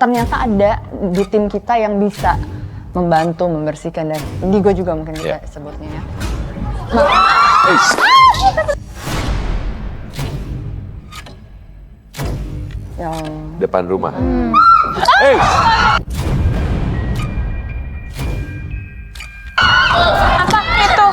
ternyata ada di tim kita yang bisa membantu membersihkan dan indigo juga mungkin kita sebutnya ya. Yang depan rumah. Apa itu?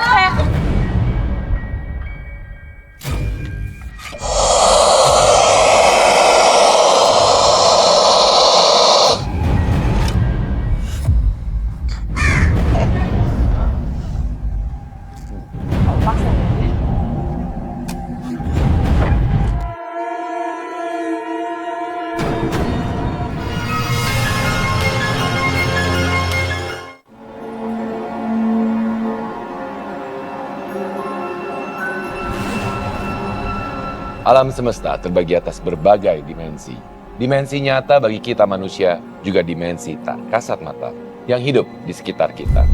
Alam semesta terbagi atas berbagai dimensi. Dimensi nyata bagi kita manusia, juga dimensi tak kasat mata yang hidup di sekitar kita.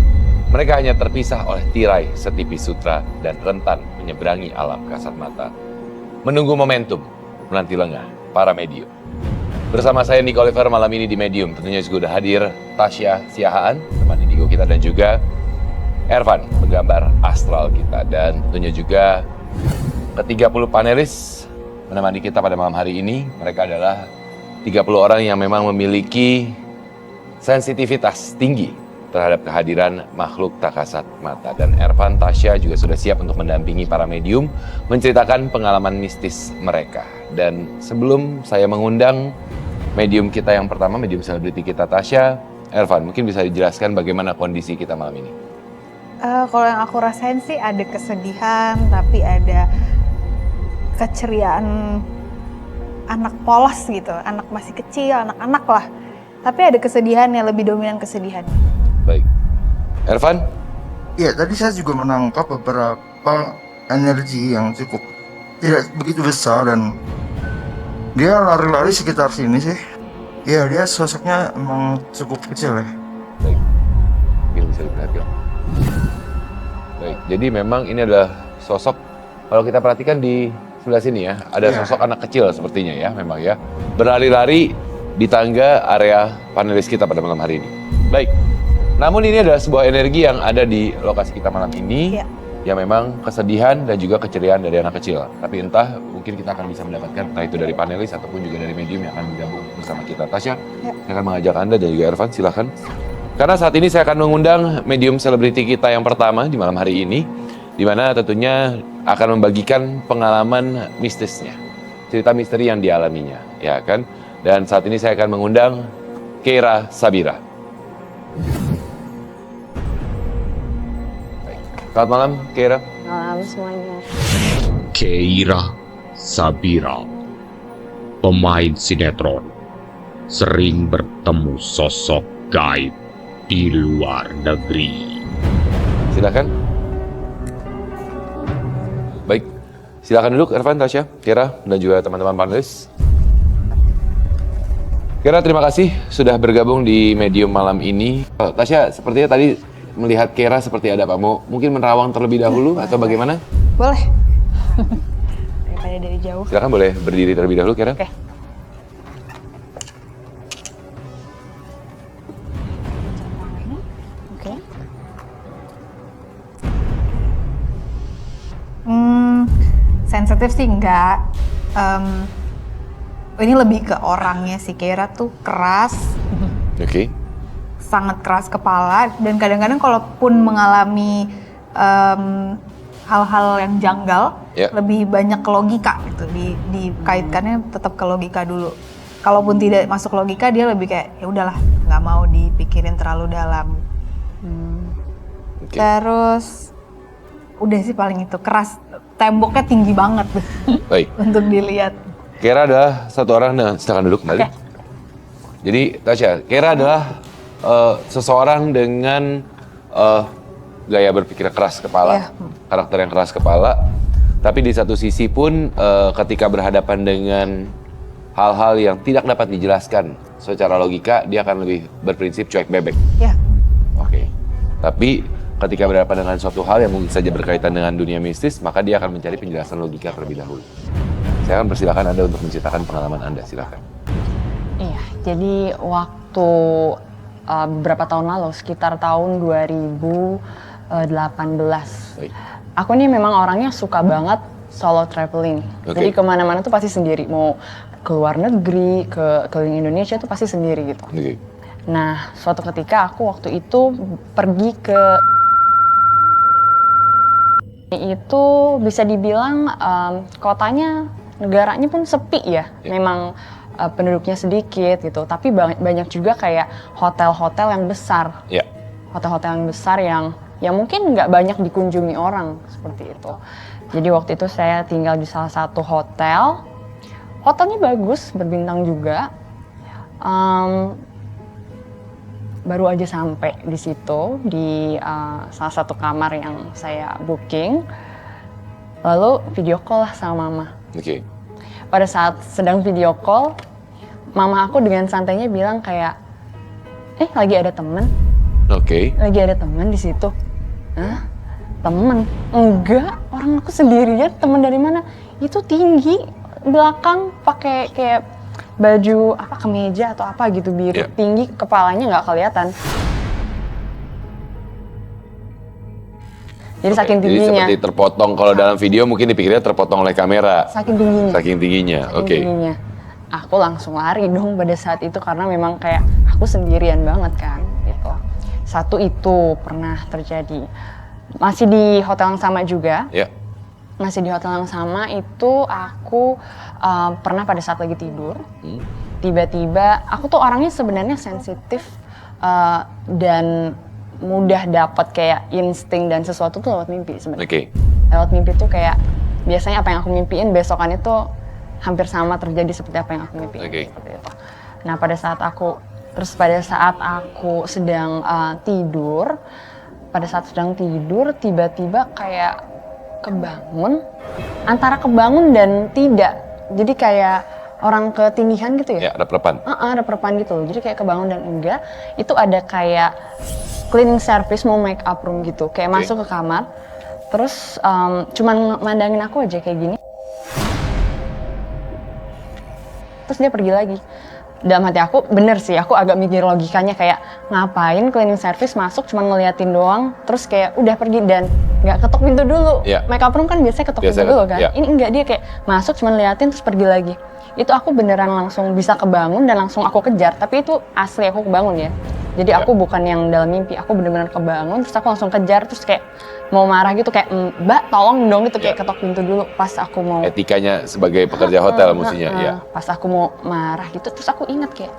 Mereka hanya terpisah oleh tirai setipis sutra dan rentan menyeberangi alam kasat mata. Menunggu momentum, menanti lengah para medium. Bersama saya Nick Oliver malam ini di Medium, tentunya juga sudah hadir Tasya Siahaan, teman indigo kita, dan juga Ervan, penggambar astral kita. Dan tentunya juga ke-30 panelis menemani kita pada malam hari ini. Mereka adalah 30 orang yang memang memiliki sensitivitas tinggi terhadap kehadiran makhluk tak kasat mata. Dan Ervan, Tasya juga sudah siap untuk mendampingi para medium menceritakan pengalaman mistis mereka. Dan sebelum saya mengundang medium kita yang pertama, medium selebriti kita Tasya, Ervan, mungkin bisa dijelaskan bagaimana kondisi kita malam ini? Kalau yang aku rasain sih ada kesedihan, tapi ada keceriaan anak polos gitu, anak masih kecil, anak-anak lah. Tapi ada kesedihan yang lebih dominan kesedihan. Baik. Ervan? Ya, tadi saya juga menangkap beberapa energi yang cukup tidak begitu besar dan dia lari-lari sekitar sini sih. Ya, dia sosoknya emang cukup kecil ya. Baik. Mungkin bisa diperhatikan. Baik, jadi memang ini adalah sosok, kalau kita perhatikan di sebelah sini ya, ada sosok anak kecil sepertinya ya, memang ya. Berlari-lari di tangga area panelis kita pada malam hari ini. Baik, namun ini adalah sebuah energi yang ada di lokasi kita malam ini, yang memang kesedihan dan juga keceriaan dari anak kecil. Tapi entah, mungkin kita akan bisa mendapatkan entah itu dari panelis ataupun juga dari medium yang akan bergabung bersama kita. Tasya, saya akan mengajak Anda dan juga Ervan, silakan. Karena saat ini saya akan mengundang medium selebriti kita yang pertama di malam hari ini, di mana tentunya akan membagikan pengalaman mistisnya, cerita misteri yang dialaminya, ya kan? Dan saat ini saya akan mengundang Keira Sabira. Baik. Selamat malam, Keira. malam semuanya. Keira Sabira, pemain sinetron, sering bertemu sosok gaib di luar negeri. Silakan. Baik, silakan duduk Ervan, Tasya, Keira, dan juga teman-teman panelis. Keira, terima kasih sudah bergabung di Medium malam ini. Tasya, sepertinya tadi melihat Keira seperti ada apa? Mau mungkin menerawang terlebih dahulu atau bagaimana? Boleh. Daripada dari jauh. Silakan, boleh berdiri terlebih dahulu, Keira. Oke. Sensitif sih enggak. Ini lebih ke orangnya sih. Keira tuh keras, Oke. sangat keras kepala, dan kadang-kadang kalaupun mengalami hal-hal yang janggal, lebih banyak ke logika gitu. Dikaitkannya tetap ke logika dulu. Kalaupun tidak masuk logika, dia lebih kayak ya udahlah, nggak mau dipikirin terlalu dalam. Terus udah sih paling itu, keras, temboknya tinggi banget Baik. untuk dilihat. Keira adalah satu orang, nah silakan duduk kembali. Jadi Tasya, Keira adalah seseorang dengan gaya berpikir keras kepala, karakter yang keras kepala. Tapi di satu sisi pun ketika berhadapan dengan hal-hal yang tidak dapat dijelaskan secara logika, dia akan lebih berprinsip cuek bebek. Oke. Tapi ketika berhadapan dengan suatu hal yang mungkin saja berkaitan dengan dunia mistis, maka dia akan mencari penjelasan logika terlebih dahulu. Saya akan persilakan Anda untuk menceritakan pengalaman Anda, silakan. Iya, Jadi waktu beberapa tahun lalu, sekitar tahun 2018. Baik. Aku nih memang orangnya suka banget solo traveling. Oke. Jadi kemana-mana tuh pasti sendiri. Mau ke luar negeri, ke keliling Indonesia tuh pasti sendiri gitu. Oke. Nah, suatu ketika aku waktu itu pergi ke itu bisa dibilang kotanya, negaranya pun sepi ya. Ya. Memang penduduknya sedikit gitu, tapi banyak juga kayak hotel-hotel yang besar. Ya. Hotel-hotel yang besar yang mungkin nggak banyak dikunjungi orang seperti itu. Jadi waktu itu saya tinggal di salah satu hotel. Hotelnya bagus, berbintang juga. Baru aja sampai di situ di salah satu kamar yang saya booking. Lalu video call lah sama mama. Oke. Pada saat sedang video call, mama aku dengan santainya bilang kayak, lagi ada temen. Oke. Lagi ada temen di situ. Hah? Temen? Enggak, orang aku sendirian. Temen dari mana? Itu tinggi, belakang pakai kayak baju kemeja atau apa gitu biru, Yeah. tinggi, kepalanya nggak kelihatan. Jadi Oke, saking Jadi tingginya. seperti terpotong, kalau dalam video mungkin dipikirnya terpotong oleh kamera. Saking tingginya. Saking tingginya, Saking oke. tingginya. Aku langsung lari dong pada saat itu karena memang kayak aku sendirian banget kan gitu. Satu itu pernah terjadi. Masih di hotel yang sama juga. Ya. Masih di hotel yang sama itu aku pernah pada saat lagi tidur. Tiba-tiba aku tuh orangnya sebenarnya sensitif dan mudah dapat kayak insting dan sesuatu tuh lewat mimpi sebenarnya. Oke. Lewat mimpi tuh kayak biasanya apa yang aku mimpiin besokan itu hampir sama terjadi seperti apa yang aku mimpiin. Oke. Seperti itu. Nah pada saat aku sedang tidur, tiba-tiba kayak kebangun, antara kebangun dan tidak. Jadi kayak orang ketindihan gitu ya. Ya, ada perepan. Ada perepan gitu. Jadi kayak kebangun dan enggak. Itu ada kayak cleaning service mau make up room gitu. Kayak Oke. masuk ke kamar. Terus cuman mandangin aku aja kayak gini. Terus dia pergi lagi. Dalam hati aku, bener sih, aku agak mikir logikanya kayak ngapain cleaning service masuk cuma ngeliatin doang, terus kayak udah pergi dan nggak ketok pintu dulu. Yeah. Makeup room kan biasanya ketok Biasa pintu dulu kan. yeah. Ini enggak, dia kayak masuk cuma ngeliatin terus pergi lagi. Itu aku beneran langsung bisa kebangun dan langsung aku kejar, tapi itu asli aku kebangun ya. Jadi aku bukan yang dalam mimpi, aku bener-bener kebangun terus aku langsung kejar terus kayak mau marah gitu kayak Mbak tolong dong gitu kayak ketok pintu dulu pas aku mau Etikanya sebagai pekerja hotel mestinya, ya. pas aku mau marah gitu terus aku ingat kayak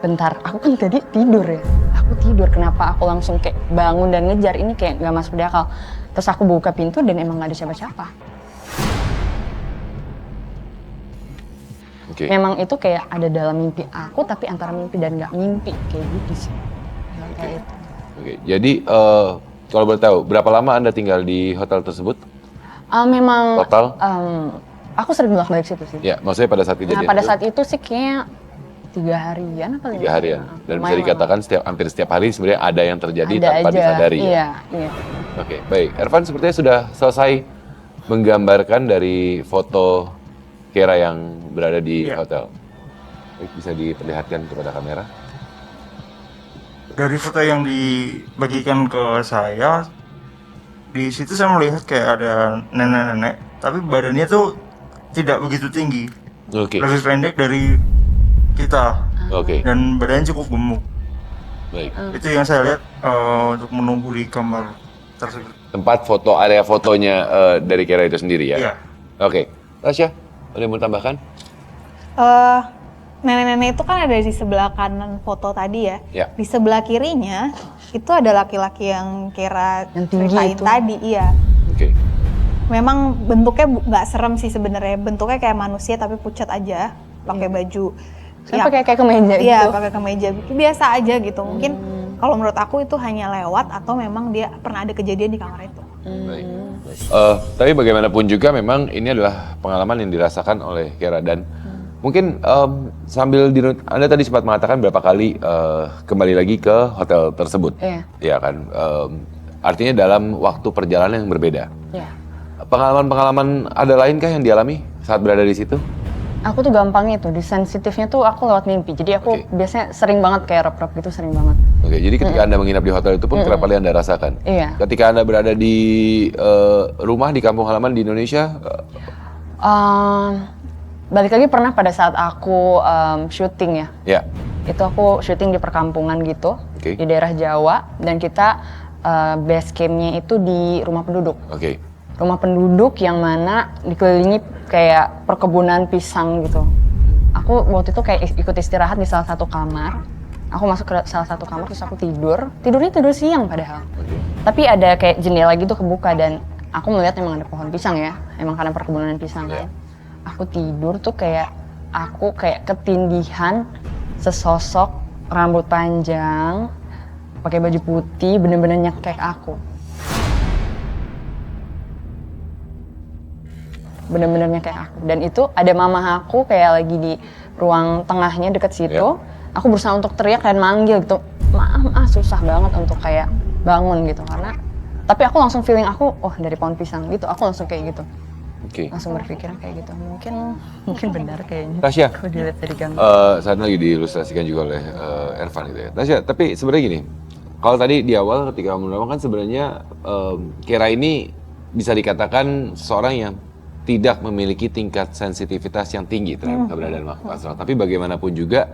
bentar aku kan tadi tidur ya, aku tidur kenapa aku langsung kayak bangun dan ngejar, ini kayak nggak masuk di akal. Terus aku buka pintu dan emang nggak ada siapa-siapa. Oke. Memang itu kayak ada dalam mimpi aku tapi antara mimpi dan nggak mimpi kayak gitu sih. Kayak itu. Oke. Jadi kalau boleh tahu berapa lama Anda tinggal di hotel tersebut? Memang Total? aku sering bolak-balik situ sih. Ya, maksudnya pada saat kejadian Nah, pada itu? saat itu sih kayaknya 3 harian apa 3 harian. Dan bisa Lumayan dikatakan hampir setiap hari sebenarnya ada yang terjadi lama. Ada tanpa aja. disadari ya. Iya, iya. Oke, baik. Ervan sepertinya sudah selesai menggambarkan dari foto Kera yang berada di Iya. hotel. Baik, bisa diperlihatkan kepada kamera. Dari foto yang dibagikan ke saya, di situ saya melihat kayak ada nenek-nenek, tapi badannya tuh tidak begitu tinggi, Oke, lebih pendek dari kita, oke, dan badannya cukup gemuk. baik. Itu yang saya lihat untuk menunggu di kamar tersebut. Tempat foto, area fotonya dari Kera itu sendiri ya? Iya. Oke, Tasya, ada yang mau tambahkan? Nenek-nenek itu kan ada di sebelah kanan foto tadi ya. Ya. Di sebelah kirinya itu ada laki-laki yang Kira Yang tinggi ceritain itu. tadi, iya. Oke, Memang bentuknya nggak serem sih sebenarnya. Bentuknya kayak manusia tapi pucat aja, pakai baju. Saya pakai kayak kemeja Iya, gitu. pakai kemeja. Biasa aja gitu. Mungkin kalau menurut aku itu hanya lewat atau memang dia pernah ada kejadian di kamar itu. baik. Tapi bagaimanapun juga memang ini adalah pengalaman yang dirasakan oleh Kera dan mungkin sambil Anda tadi sempat mengatakan berapa kali kembali lagi ke hotel tersebut. Iya. Iya kan? Artinya dalam waktu perjalanan yang berbeda. Iya. Pengalaman-pengalaman ada lainkah yang dialami saat berada di situ? Aku tuh gampang itu, di sensitifnya tuh aku lewat mimpi. Jadi aku Oke. biasanya sering banget kayak rep-rep gitu, sering banget. Oke, jadi ketika Anda menginap di hotel itu pun kerap kali Anda rasakan. Iya. Ketika Anda berada di rumah di kampung halaman di Indonesia, Balik lagi pernah pada saat aku syuting ya. ya, Itu aku syuting di perkampungan gitu, Oke. di daerah Jawa. Dan kita base campnya itu di rumah penduduk. oke, Rumah penduduk yang mana dikelilingi kayak perkebunan pisang gitu. Aku waktu itu kayak ikut istirahat di salah satu kamar. Aku masuk ke salah satu kamar terus aku tidur. Tidurnya tidur siang padahal. oke. Tapi ada kayak jendela gitu kebuka dan aku melihat emang ada pohon pisang ya. Emang karena perkebunan pisang kan. Aku tidur tuh aku kayak ketindihan sesosok rambut panjang, pakai baju putih, bener-bener nyekek aku. Bener-bener kayak aku. Dan itu ada mama aku kayak lagi di ruang tengahnya deket situ. Aku berusaha untuk teriak dan manggil gitu. Maaf, susah banget untuk kayak bangun gitu karena. Tapi aku langsung feeling aku, oh dari pohon pisang gitu. Aku langsung kayak gitu. Oke. Langsung berpikir kayak gitu. Mungkin benar kayaknya. Tasya, Aku dilihat dari gang. saat lagi diilustrasikan juga oleh Ervan gitu ya. Tasya, tapi sebenarnya gini, kalau tadi di awal ketika menerangkan kan sebenarnya Keira ini bisa dikatakan seorang yang tidak memiliki tingkat sensitivitas yang tinggi terhadap keberadaan makhluk astral. Tapi bagaimanapun juga,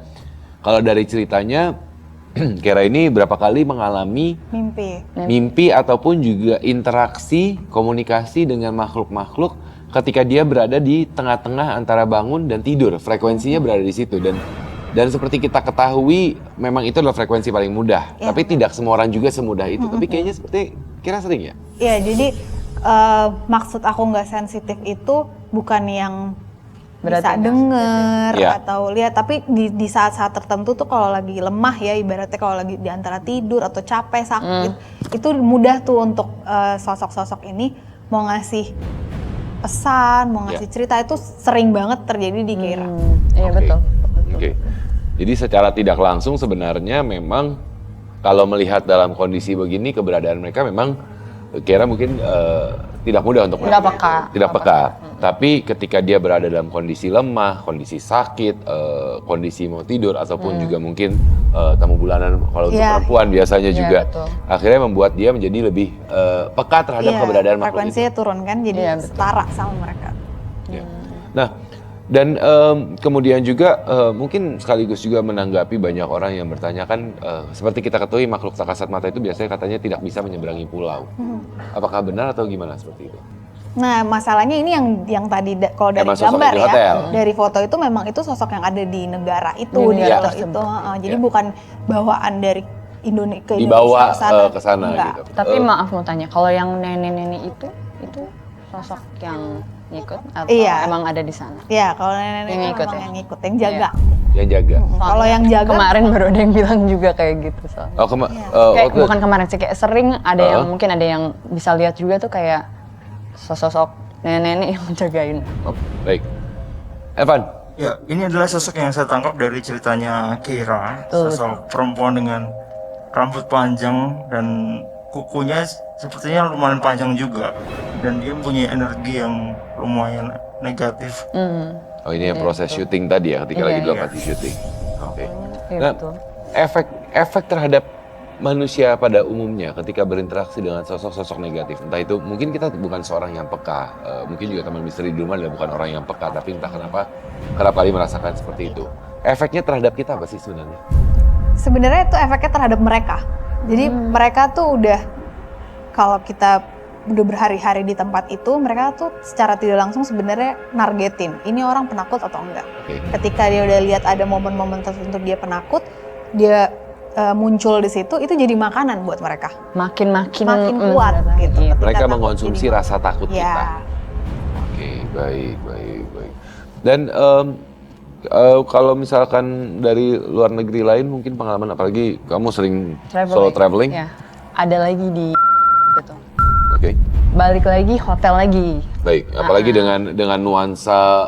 kalau dari ceritanya, Keira ini berapa kali mengalami mimpi ataupun juga interaksi, komunikasi dengan makhluk-makhluk ketika dia berada di tengah-tengah antara bangun dan tidur. Frekuensinya berada di situ dan seperti kita ketahui memang itu adalah frekuensi paling mudah. Tapi tidak semua orang juga semudah itu. Tapi kayaknya seperti Keira sering ya? Iya, jadi maksud aku nggak sensitif itu bukan yang Berarti bisa nggak denger Iya. atau lihat, tapi di saat-saat tertentu tuh kalau lagi lemah ya, ibaratnya kalau lagi di antara tidur atau capek, sakit, itu mudah tuh untuk sosok-sosok ini mau ngasih pesan, mau ngasih cerita, itu sering banget terjadi di Keira. Iya Oke. betul. Oke. Jadi secara tidak langsung sebenarnya memang kalau melihat dalam kondisi begini keberadaan mereka memang Keira mungkin tidak mudah untuk Tidak melakukan peka. itu. Tidak peka. Tapi ketika dia berada dalam kondisi lemah, kondisi sakit, kondisi mau tidur ataupun juga mungkin tamu bulanan kalau untuk Iya. perempuan biasanya Iya, juga betul. akhirnya membuat dia menjadi lebih peka terhadap keberadaan makhluk itu. frekuensinya turun kan, jadi Iya, betul. setara sama mereka. Ya. Nah, dan kemudian juga mungkin sekaligus juga menanggapi banyak orang yang bertanyakan, seperti kita ketahui makhluk tak kasat mata itu biasanya katanya tidak bisa menyeberangi pulau. Apakah benar atau gimana seperti itu? Nah, masalahnya ini yang tadi kalau dari Emang sosok gambar di ya, hotel. dari foto itu memang itu sosok yang ada di negara itu, Di di negara foto tersebut. itu. Jadi Ya. bukan bawaan dari Indonesia Dibawa ke sana Enggak. gitu. Tapi maaf mau tanya, kalau yang nenek-nenek itu sosok yang ngikut atau Iya. emang ada di sana? Ya, kalau nenek-nenek Yang itu ngikut memang ya? yang ngikut, yang jaga. Yang jaga. Kalau yang jaga Kemarin baru ada yang bilang juga kayak gitu soalnya. Oh, Kayak bukan kemarin sih, kayak sering ada yang Uh-huh. mungkin ada yang bisa lihat juga tuh kayak sosok nenek-nenek yang jagain. oh, baik. Evan, Ya, ini adalah sosok yang saya tangkap dari ceritanya Keira, sosok perempuan dengan rambut panjang dan kukunya sepertinya lumayan panjang juga, dan dia punya energi yang lumayan negatif. oh ini yang proses syuting tadi ya, ketika Iya, lagi di iya. lokasi syuting. Oke. Iya Nah, betul. efek terhadap manusia pada umumnya ketika berinteraksi dengan sosok-sosok negatif, entah itu mungkin kita bukan seorang yang peka, mungkin juga teman misteri di rumah adalah bukan orang yang peka, tapi entah kenapa kerap kali merasakan seperti itu. Efeknya terhadap kita apa sih sebenarnya? sebenarnya itu efeknya terhadap mereka. Jadi mereka tuh udah, kalau kita udah berhari-hari di tempat itu, mereka tuh secara tidak langsung sebenarnya nargetin, ini orang penakut atau enggak. Oke. Ketika dia udah lihat ada momen-momen tertentu dia penakut, dia muncul di situ, itu jadi makanan buat mereka. Makin Kuat gitu. Iya. Ketika Mereka takut mengkonsumsi jadi- rasa takut Ya. kita. Oke, baik. Dan kalau misalkan dari luar negeri lain mungkin pengalaman, apalagi kamu sering solo traveling, Ya. Ada lagi di gitu. oke, Balik lagi hotel lagi. baik. Apalagi dengan nuansa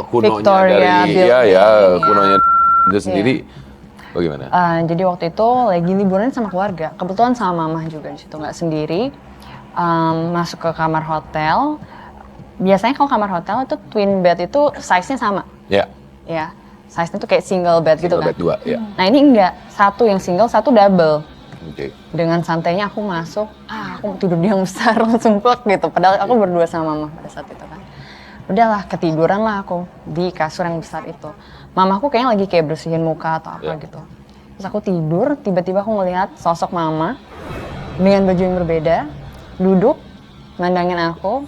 kunonya Victoria dari building, kunonya itu sendiri, bagaimana? Jadi waktu itu lagi liburan sama keluarga. Kebetulan sama mama juga di situ, nggak sendiri. Masuk ke kamar hotel. Biasanya kalau kamar hotel itu twin bed itu size-nya sama. Ya, Ya, size-nya tuh kayak single bed gitu single kan. bed 2, ya. Nah ini enggak, satu yang single, satu double. Oke. Dengan santainya aku masuk, aku tidur di yang besar langsung plek gitu. Padahal aku berdua sama mama pada saat itu kan. Udahlah, ketiduran lah aku di kasur yang besar itu. Mamaku kayaknya lagi kayak bersihin muka atau apa gitu. Terus aku tidur, tiba-tiba aku ngelihat sosok mama dengan baju yang berbeda, duduk, mandangin aku,